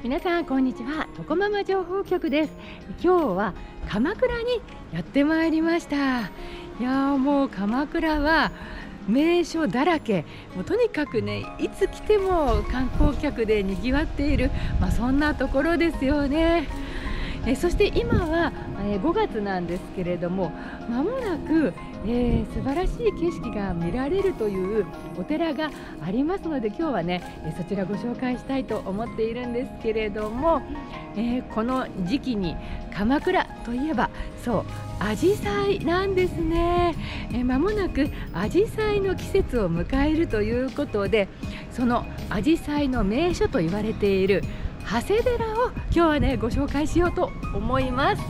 皆さんこんにちは、とこママ情報局です。今日は鎌倉にやってまいりました。いやー、もう鎌倉は名所だらけ、もうとにかくね、いつ来ても観光客でにぎわっている、そんなところですよね。そして今は5月なんですけれども、まもなく素晴らしい景色が見られるというお寺がありますので、今日はねそちらご紹介したいと思っているんですけれども、この時期に鎌倉といえばそう紫陽花なんですね。まもなく紫陽花の季節を迎えるということで、その紫陽花の名所と言われている長谷寺を今日はねご紹介しようと思います。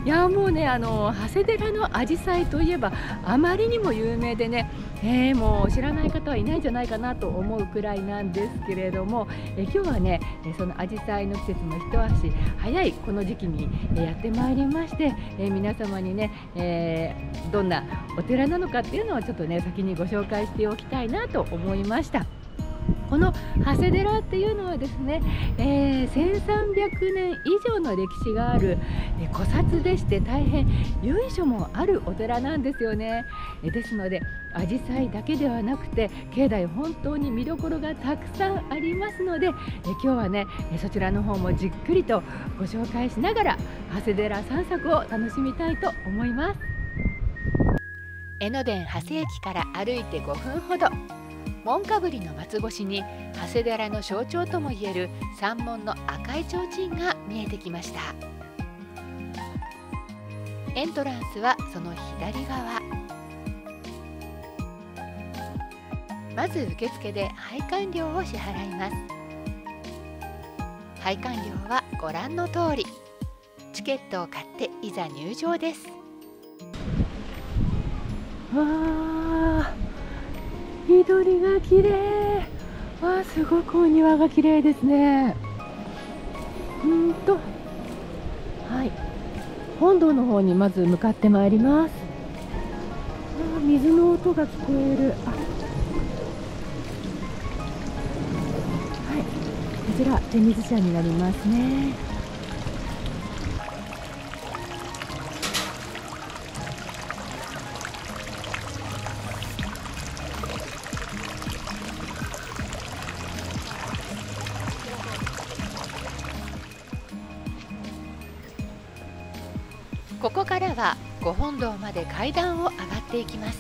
いやもうね、長谷寺の紫陽花といえばあまりにも有名でね、もう知らない方はいないんじゃないかなと思うくらいなんですけれども、今日はねその紫陽花の季節の一足早いこの時期にやってまいりまして、皆様にね、どんなお寺なのかっていうのをちょっとね先にご紹介しておきたいなと思いました。この長谷寺っていうのはですね、1300年以上の歴史がある古刹でして、大変由緒もあるお寺なんですよね。ですので紫陽花だけではなくて境内本当に見どころがたくさんありますので、今日はねそちらの方もじっくりとご紹介しながら長谷寺散策を楽しみたいと思います。江ノ電長谷駅から歩いて5分ほど、門かぶりの松越しに長谷寺の象徴ともいえる三門の赤い提灯が見えてきました。エントランスはその左側。まず受付で拝観料を支払います。拝観料はご覧の通り。チケットを買っていざ入場です。わー、緑が綺麗。わあ、すごくお庭が綺麗ですね。はい、本堂の方にまず向かってまいります。水の音が聞こえる。はい、こちら手水舎になりますね。ここからは御本堂まで階段を上がっていきます。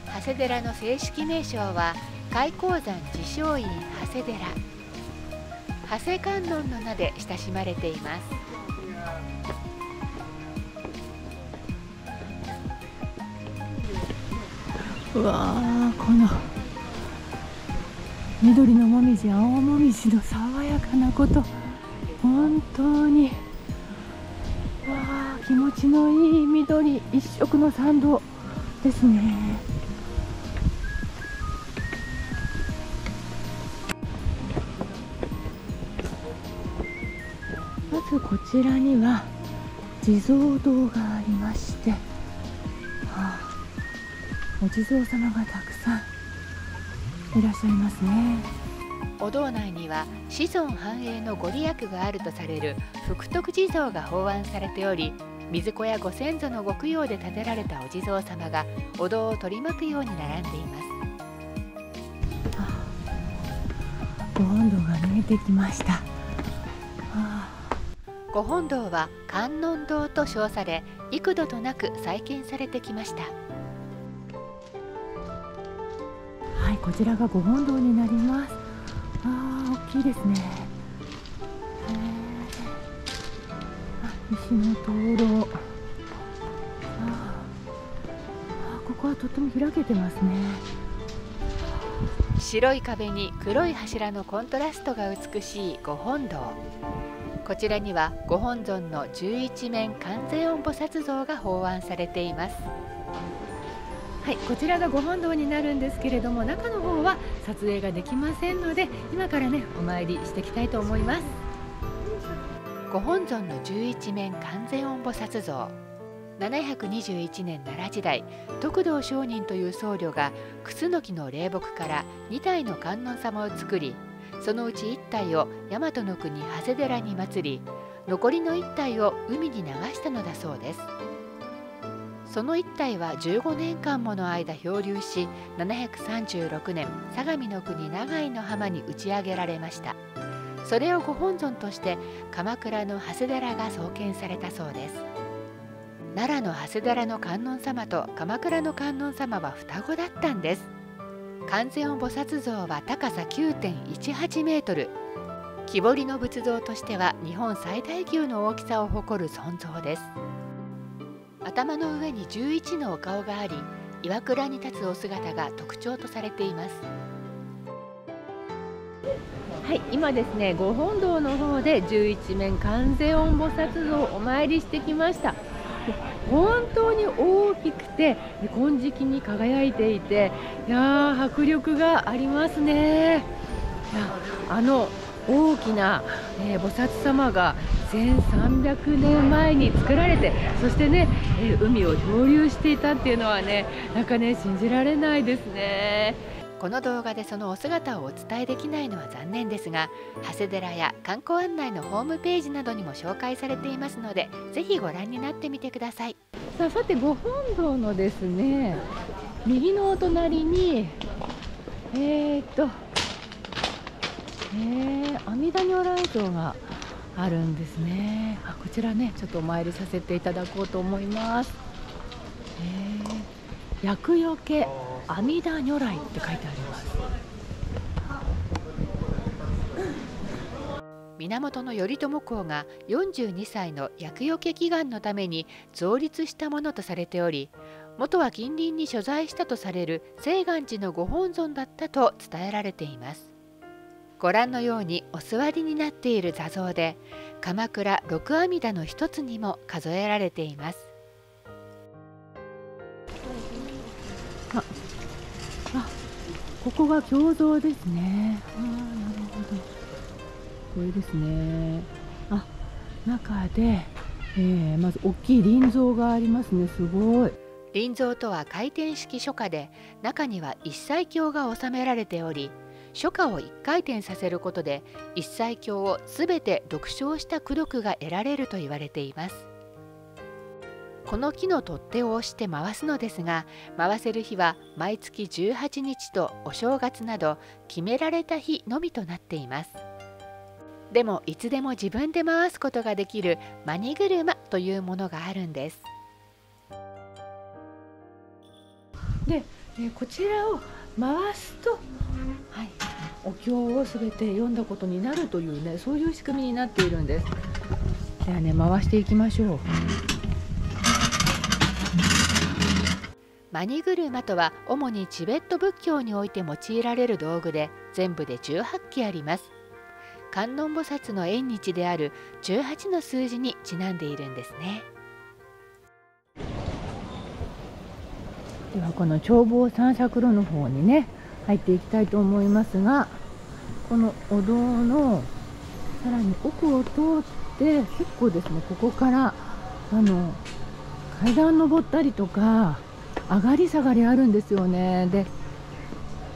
長谷寺の正式名称は開高山自称院長谷寺、長谷観音の名で親しまれています。うわー、この緑のもみじ、青もみじの爽やかなこと、本当に気持ちのいい緑一色の参道ですね。まずこちらには地蔵堂がありまして、お地蔵様がたくさんいらっしゃいますね。お堂内には子孫繁栄のご利益があるとされる福徳地蔵が奉安されており、水子やご先祖のご供養で建てられたお地蔵様がお堂を取り巻くように並んでいます。ご本堂が見えてきました。ご本堂は観音堂と称され、幾度となく再建されてきました。はい、こちらがご本堂になります。大きいですね。石の灯籠。ここはとっても開けてますね。白い壁に黒い柱のコントラストが美しいご本堂。こちらにはご本尊の十一面観世音菩薩像が奉安されています。はい、こちらがご本堂になるんですけれども、中の方は撮影ができませんので、今からねお参りしていきたいと思います。ご本尊の十一面観世音菩薩像、721年奈良時代、徳道上人という僧侶がクスノキの霊木から2体の観音様を作り、そのうち1体を大和の国長谷寺に祀り、残りの1体を海に流したのだそうです。その1体は15年間もの間漂流し、736年相模の国長井の浜に打ち上げられました。それをご本尊として鎌倉の長谷寺が創建されたそうです。奈良の長谷寺の観音様と鎌倉の観音様は双子だったんです。観世音菩薩像は高さ 9.18 メートル、木彫りの仏像としては日本最大級の大きさを誇る尊像です。頭の上に11のお顔があり、岩倉に立つお姿が特徴とされています。はい、今ですね、ご本堂の方で11面観世音菩薩像をお参りしてきました。本当に大きくて金色に輝いていて、いやー、迫力がありますね。いや、大きな、菩薩様が1300年前に作られて、そしてね、海を漂流していたっていうのはね、なんかね、信じられないですね。この動画でそのお姿をお伝えできないのは残念ですが、長谷寺や観光案内のホームページなどにも紹介されていますので、ぜひご覧になってみてください。さてご本堂のですね、右のお隣に阿弥陀如来像があるんですね。こちらね、ちょっとお参りさせていただこうと思います。厄除け阿弥陀如来って書いてあります。源頼朝公が42歳の厄除け祈願のために造立したものとされており、元は近隣に所在したとされる清願寺のご本尊だったと伝えられています。ご覧のようにお座りになっている座像で、鎌倉六阿弥陀の一つにも数えられています。ここが経像ですね。なるほど。これですね。中で、まず大きい輪蔵がありますね。すごい。輪蔵とは回転式書架で、中には一切経が収められており、書架を1回転させることで一切経をすべて読唱した功徳が得られると言われています。この木の取っ手を押して回すのですが、回せる日は毎月18日とお正月など決められた日のみとなっています。でもいつでも自分で回すことができるマニ車というものがあるんです。で、こちらを回すと、お経をすべて読んだことになるというね、そういう仕組みになっているんです。ではね、回していきましょう。マニ車とは主にチベット仏教において用いられる道具で、全部で18基あります。観音菩薩の縁日である18の数字にちなんでいるんですね。ではこの眺望散策路の方にね、入っていきたいと思いますが、このお堂のさらに奥を通って結構ですね、ここから階段登ったりとか上がり下がりあるんですよね。で、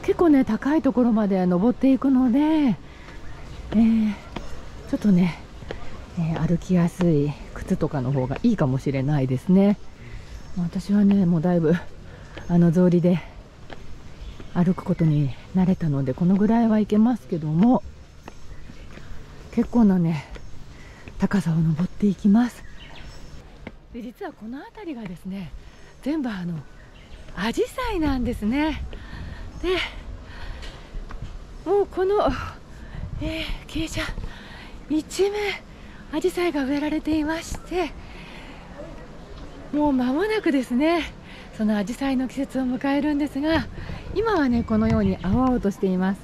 結構ね、高いところまで登っていくので、ちょっとね、歩きやすい靴とかの方がいいかもしれないですね。私はね、もうだいぶ草履で歩くことに慣れたので、このぐらいはいけますけども、結構なね、高さを登っていきます。で、実はこの辺りがですね、全部アジサイなんですね。で、もうこの、傾斜一面アジサイが植えられていまして、もう間もなくですね、そのアジサイの季節を迎えるんですが、今はね、このように青々としています。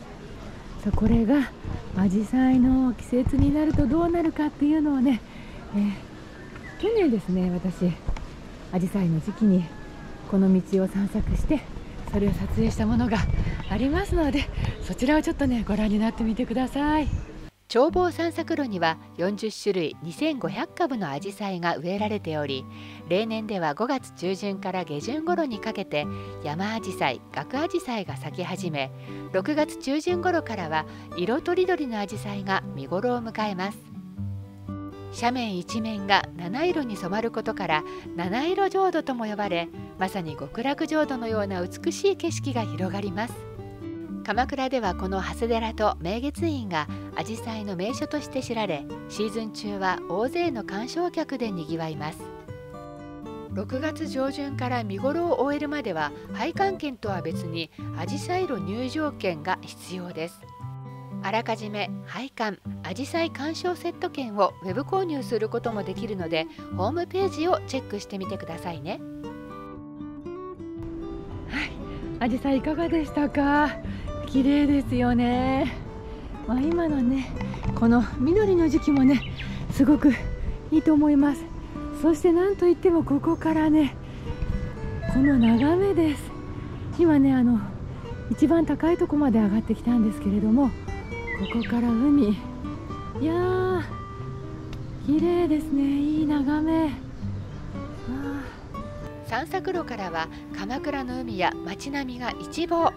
これがアジサイの季節になるとどうなるかっていうのをね、去年ですね、私アジサイの時期にこの道を散策して、それを撮影したものがありますので、そちらをちょっとね、ご覧になってみてください。眺望散策路には40種類2500株のアジサイが植えられており、例年では5月中旬から下旬頃にかけて山アジサイ、ガアジサイが咲き始め、6月中旬頃からは色とりどりのアジサイが見頃を迎えます。斜面一面が七色に染まることから七色浄土とも呼ばれ、まさに極楽浄土のような美しい景色が広がります。鎌倉ではこの長谷寺と明月院がアジサイの名所として知られ、シーズン中は大勢の観賞客でにぎわいます。6月上旬から見頃を終えるまでは拝観券とは別にアジサイ路入場券が必要です。あらかじめ拝観アジサイ鑑賞セット券をウェブ購入することもできるので、ホームページをチェックしてみてくださいね。はい、アジサイいかがでしたか？綺麗ですよね。今のね、この緑の時期もね、すごくいいと思います。そしてなんといってもここからね、この眺めです。今ね、一番高いとこまで上がってきたんですけれども、ここから海、いやー綺麗ですね。いい眺め。散策路からは鎌倉の海や街並みが一望。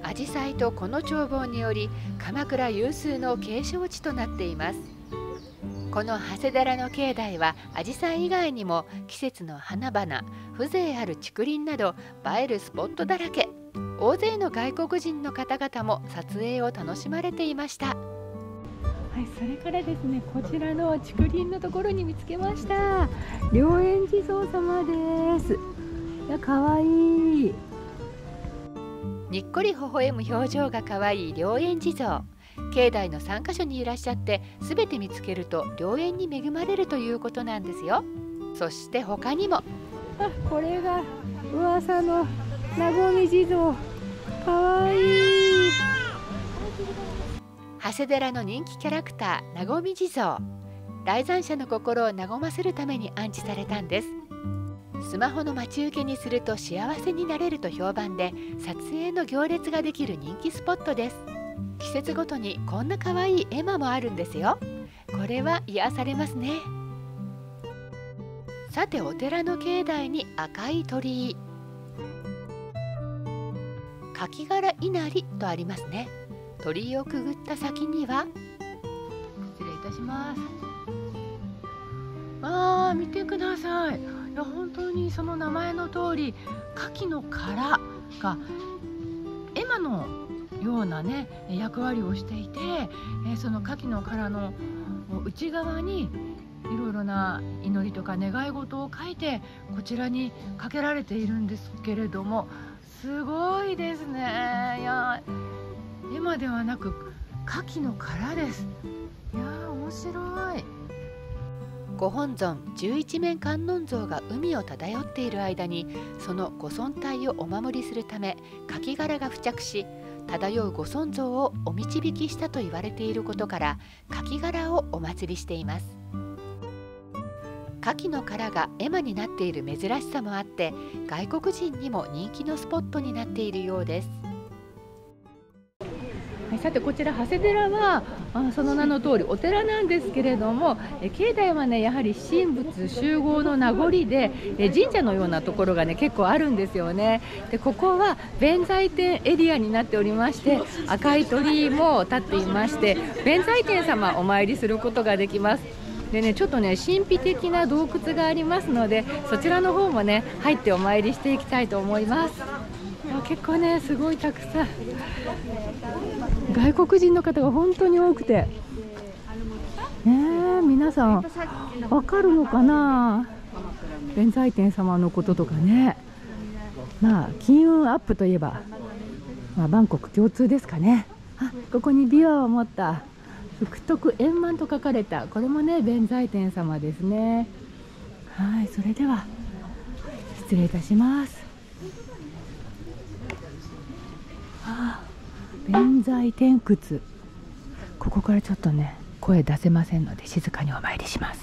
アジサイとこの眺望により鎌倉有数の景勝地となっています。この長谷寺の境内はアジサイ以外にも季節の花々、風情ある竹林など映えるスポットだらけ。大勢の外国人の方々も撮影を楽しまれていました。はい、それからですね、こちらの竹林のところに見つけました。良縁地蔵様です。いや、かわいい。にっこり微笑む表情がかわいい良縁地蔵。境内の3カ所にいらっしゃって、すべて見つけると良縁に恵まれるということなんですよ。そして他にも、これが噂のなごみ地蔵。かわいい。長谷寺の人気キャラクターなごみ地蔵。来山者の心を和ませるために安置されたんです。スマホの待ち受けにすると幸せになれると評判で、撮影の行列ができる人気スポットです。季節ごとにこんな可愛い絵馬もあるんですよ。これは癒されますね。さて、お寺の境内に赤い鳥居、柿殻稲荷とありますね。鳥居をくぐった先には、失礼いたします。見てください。いや、本当にその名前の通り、牡蠣の殻が絵馬のようなね役割をしていて、その牡蠣の殻の内側にいろいろな祈りとか願い事を書いて、こちらにかけられているんですけれども、すごいですね。いや、絵馬ではなく牡蠣の殻です。いや、面白い。ご本尊十一面観音像が海を漂っている間に、そのご尊体をお守りするため牡蠣殻が付着し、漂うご尊像をお導きしたと言われていることから、牡蠣殻をお祭りしています。牡蠣の殻が絵馬になっている珍しさもあって、外国人にも人気のスポットになっているようです。さて、こちら長谷寺はその名の通りお寺なんですけれども、境内はね、やはり神仏集合の名残で、神社のようなところがね結構あるんですよね。で、ここは弁財天エリアになっておりまして、赤い鳥居も立っていまして、弁財天様お参りすることができます。でね、ちょっとね神秘的な洞窟がありますので、そちらの方もね入ってお参りしていきたいと思います。結構ね、すごいたくさん外国人の方が本当に多くて、皆さんわかるのかな、弁財天様のこととかね。金運アップといえば、バンコク共通ですかね。ここに琵琶を持った福徳円満と書かれた、これもね弁財天様ですね。はい、それでは失礼いたします。弁財天窟、ここからちょっとね声出せませんので静かにお参りします。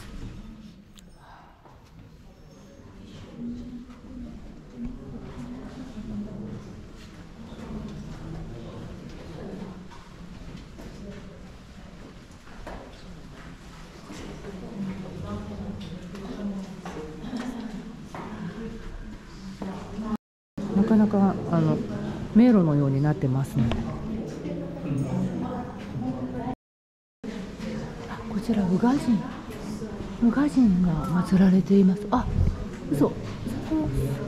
かなか迷路のようになってますね。こちら宇賀神が祀られています。あ、嘘、す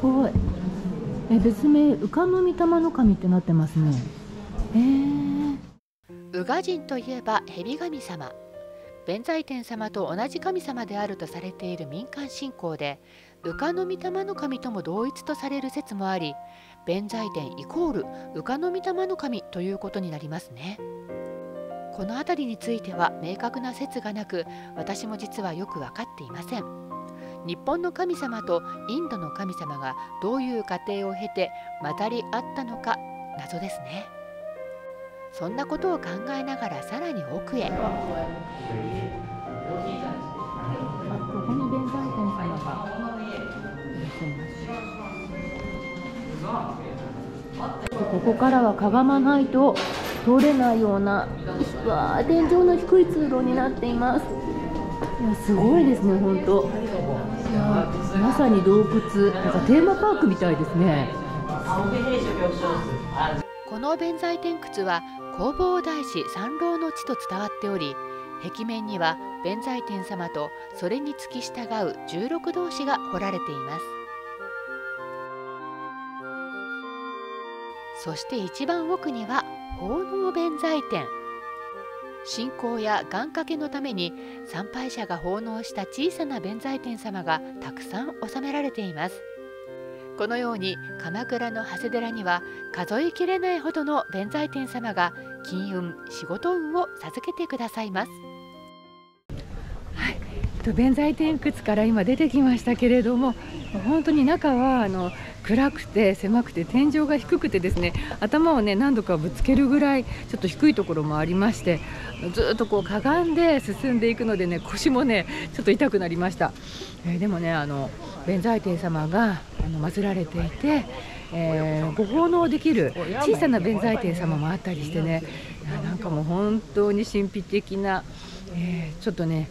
ごい。別名宇賀の御霊の神ってなってますね。宇賀神といえば蛇神様、弁財天様と同じ神様であるとされている民間信仰で、宇賀の御霊の神とも同一とされる説もあり、弁財天イコール宇賀の御霊の神ということになりますね。この辺りについては明確な説がなく、私も実はよく分かっていません。日本の神様とインドの神様がどういう過程を経て混ざり合ったのか謎ですね。そんなことを考えながらさらに奥へ。ここに弁財天様がいらっしゃいます。ここからはかがまないと通れないような天井の低い通路になっています。いや、すごいですね、本当。いや、まさに洞窟、なんかテーマパークみたいですね。この弁財天窟は弘法大師参籠の地と伝わっており、壁面には弁財天様とそれに付き従う16同士が彫られています。そして一番奥には奉納弁財天。信仰や願掛けのために参拝者が奉納した小さな弁財天様がたくさん収められています。このように鎌倉の長谷寺には数えきれないほどの弁財天様が金運、仕事運を授けてくださいます。はい、弁財天窟から今出てきましたけれども、本当に中は暗くて狭くて天井が低くてですね、頭をね何度かぶつけるぐらいちょっと低いところもありまして、ずっとこうかがんで進んでいくのでね、腰もねちょっと痛くなりました。でもね弁財天様が祀られていて、ご奉納できる小さな弁財天様もあったりしてね、なんかもう本当に神秘的な、ちょっとね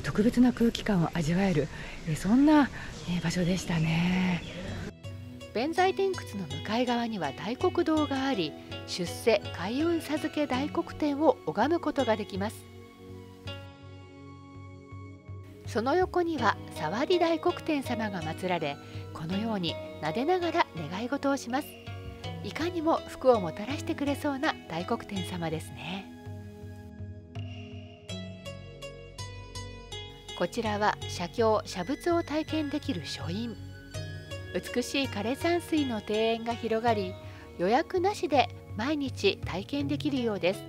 特別な空気感を味わえる、そんな、場所でしたね。弁財天窟の向かい側には大黒堂があり、出世開運授け大黒天を拝むことができます。その横には触り大黒天様が祀られ、このように撫でながら願い事をします。いかにも福をもたらしてくれそうな大黒天様ですね。こちらは写経写仏を体験できる書院。美しい枯山水の庭園が広がり、予約なしで毎日体験できるようです。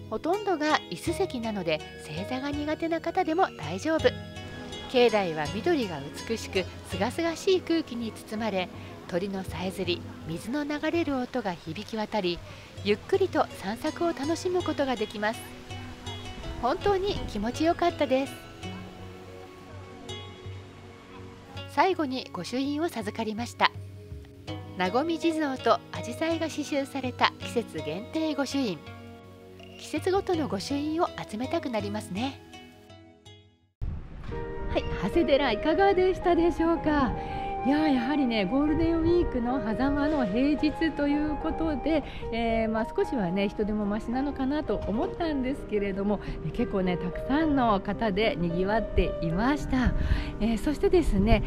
ほとんどが椅子席なので正座が苦手な方でも大丈夫。境内は緑が美しく、すがすがしい空気に包まれ、鳥のさえずり、水の流れる音が響き渡り、ゆっくりと散策を楽しむことができます。本当に気持ちよかったです。最後に御朱印を授かりました。なごみ地蔵とアジサイが刺繍された季節限定御朱印。季節ごとの御朱印を集めたくなりますね。はい、長谷寺いかがでしたでしょうか。やはりね、ゴールデンウィークの狭間の平日ということで、少しはね人手もマシなのかなと思ったんですけれども、結構ねたくさんの方でにぎわっていました。そしてですね、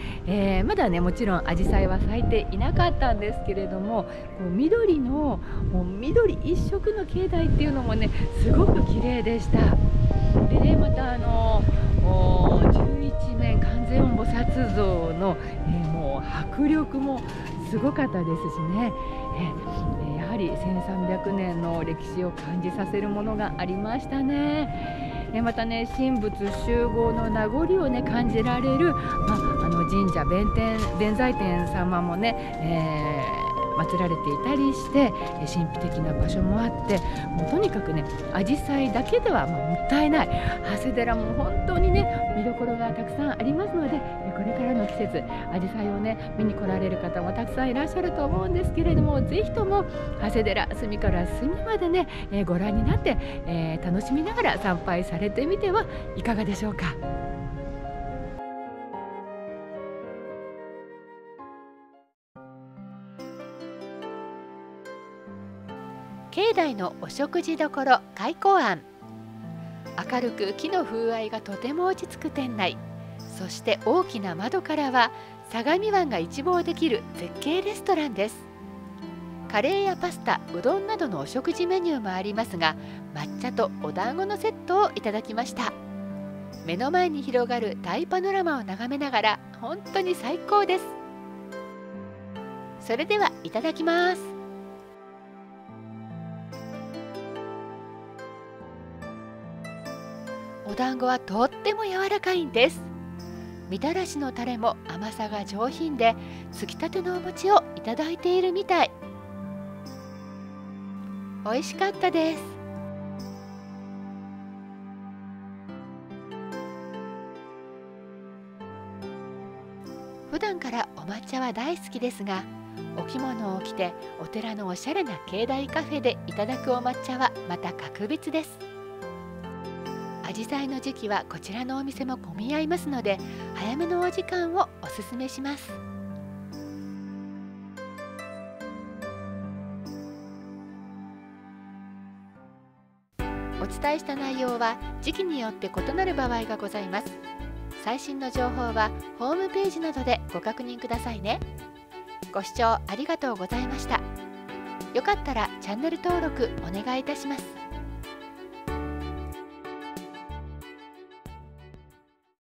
まだねもちろん紫陽花は咲いていなかったんですけれども、緑のもう緑一色の境内っていうのもねすごく綺麗でした。でね、また11面観世音菩薩像の、もう迫力もすごかったですしね、やはり1300年の歴史を感じさせるものがありましたね。またね、神仏集合の名残をね感じられる、神社弁財天様もね、祀られていたりして神秘的な場所もあって、もうとにかくね紫陽花だけではもったいない。長谷寺も本当にね見どころがたくさんありますので、これからの季節紫陽花をね見に来られる方もたくさんいらっしゃると思うんですけれども、ぜひとも長谷寺隅から隅までね、ご覧になって、楽しみながら参拝されてみてはいかがでしょうか。代のお食事処開口庵。明るく木の風合いがとても落ち着く店内、そして大きな窓からは相模湾が一望できる絶景レストランです。カレーやパスタ、うどんなどのお食事メニューもありますが、抹茶とお団子のセットをいただきました。目の前に広がる大パノラマを眺めながら本当に最高です。それではいただきます。お団子はとっても柔らかいんです。みたらしのタレも甘さが上品で、つきたてのお餅をいただいているみたい。美味しかったです。普段からお抹茶は大好きですが、お着物を着てお寺のおしゃれな境内カフェでいただくお抹茶はまた格別です。アジサイの時期はこちらのお店も混み合いますので、早めのお時間をおすすめします。お伝えした内容は時期によって異なる場合がございます。最新の情報はホームページなどでご確認くださいね。ご視聴ありがとうございました。よかったらチャンネル登録お願いいたします。